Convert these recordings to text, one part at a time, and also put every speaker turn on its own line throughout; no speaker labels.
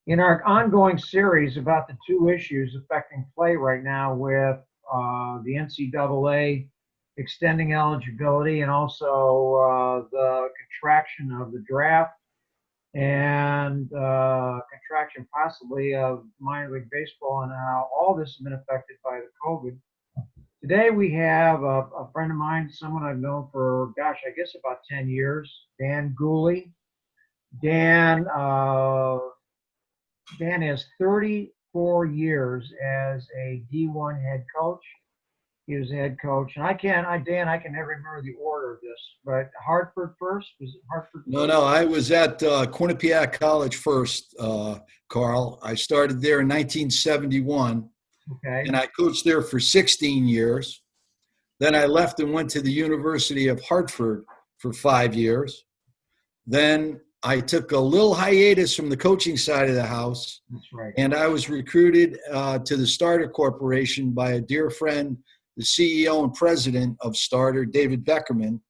In our ongoing series about the two issues affecting play right now with the NCAA extending eligibility and also the contraction of the draft and contraction possibly of minor league baseball and how all this has been affected by the COVID. Today we have a friend of mine, someone I've known for, gosh, I guess about 10 years, Dan Gooley. Dan, Dan has 34 years as a D1 head coach. He was a head coach, and Dan, I can never remember the order of this, but Hartford first? Was it Hartford
No,
first?
no, I was at Quinnipiac College first, Carl. I started there in 1971,
Okay.
and I coached there for 16 years. Then I left and went to the University of Hartford for 5 years. Then I took a little hiatus from the coaching side of the house,
That's right.
and I was recruited to the Starter Corporation by a dear friend, the CEO and president of Starter, David Beckerman.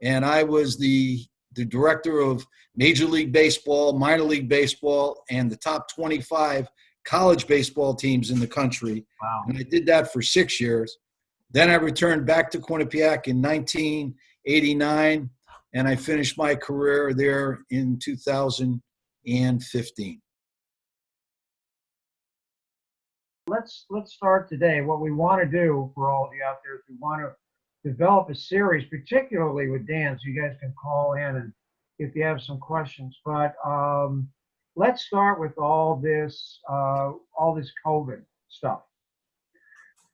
And I was the director of Major League Baseball, minor league baseball, and the top 25 college baseball teams in the country.
Wow.
And I did that for 6 years. Then I returned back to Quinnipiac in 1989, and I finished my career there in 2015.
Let's start today. What we want to do for all of you out there is we want to develop a series, particularly with Dan, so you guys can call in and if you have some questions. But let's start with all this COVID stuff.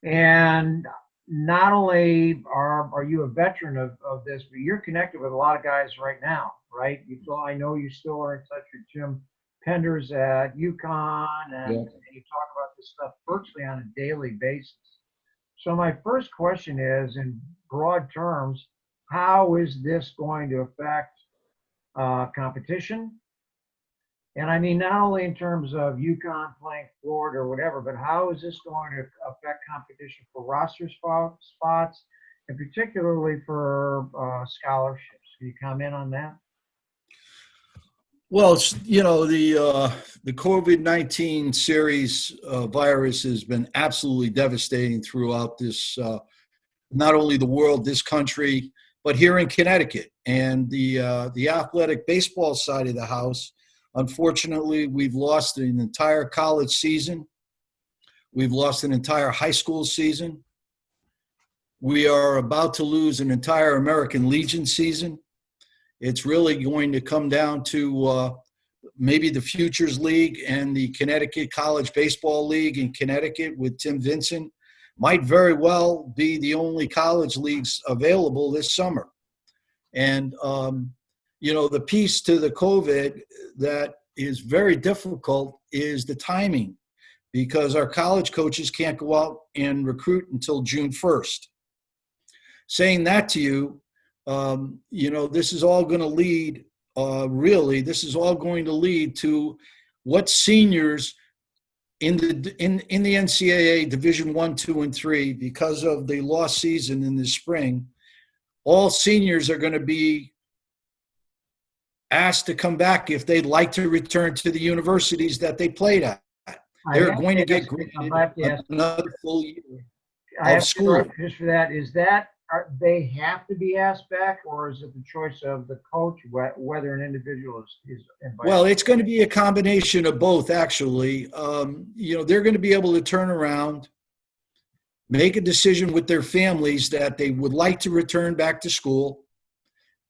And not only are you a veteran of this, but you're connected with a lot of guys right now, right? I know you still are in touch with Jim Penders at UConn, and you talk about this stuff virtually on a daily basis. So my first question is, in broad terms, how is this going to affect competition? And I mean, not only in terms of UConn playing Florida or whatever, but how is this going to affect competition for roster spots, and particularly for scholarships? Can you comment on that?
Well, the COVID-19 series virus has been absolutely devastating throughout this, not only the world, this country, but here in Connecticut. And the athletic baseball side of the house, unfortunately, we've lost an entire college season. We've lost an entire high school season. We are about to lose an entire American Legion season. It's really going to come down to maybe the Futures League and the Connecticut College Baseball League in Connecticut with Tim Vincent might very well be the only college leagues available this summer. And, the piece to the COVID that is very difficult is the timing, because our college coaches can't go out and recruit until June 1st. Saying that to you, this is all going to lead, this is all going to lead to what seniors in the NCAA Division I, II, and III, because of the lost season in the spring, all seniors are going to be asked to come back if they'd like to return to the universities that they played at. They're going to get granted another full year of school.
Just for that, they have to be asked back, or is it the choice of the coach whether an individual is invited?
Well, it's going to be a combination of both, actually. They're going to be able to turn around, make a decision with their families that they would like to return back to school,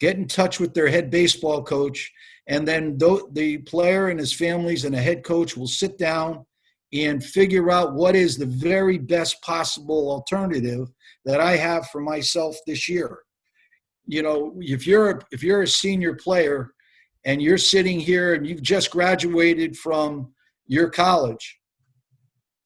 get in touch with their head baseball coach, and then the player and his families and the head coach will sit down and figure out what is the very best possible alternative that I have for myself this year. If you're a senior player and you're sitting here and you've just graduated from your college,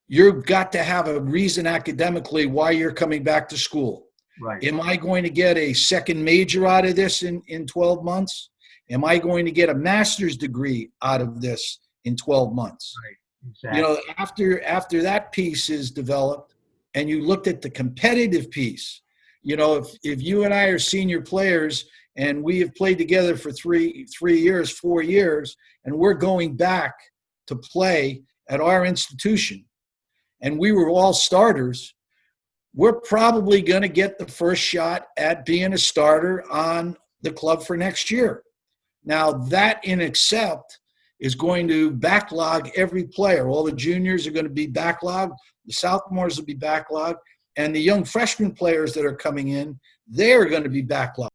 you've got to have a reason academically why you're coming back to school.
Right.
Am I going to get a second major out of this in 12 months? Am I going to get a master's degree out of this in 12 months?
Right. Exactly.
After that piece is developed and you looked at the competitive piece, if you and I are senior players and we have played together for 3 years, 4 years, and we're going back to play at our institution, and we were all starters, we're probably going to get the first shot at being a starter on the club for next year. Now, that in itself is going to backlog every player. All the juniors are going to be backlogged. The sophomores will be backlogged. And the young freshman players that are coming in, they're going to be backlogged.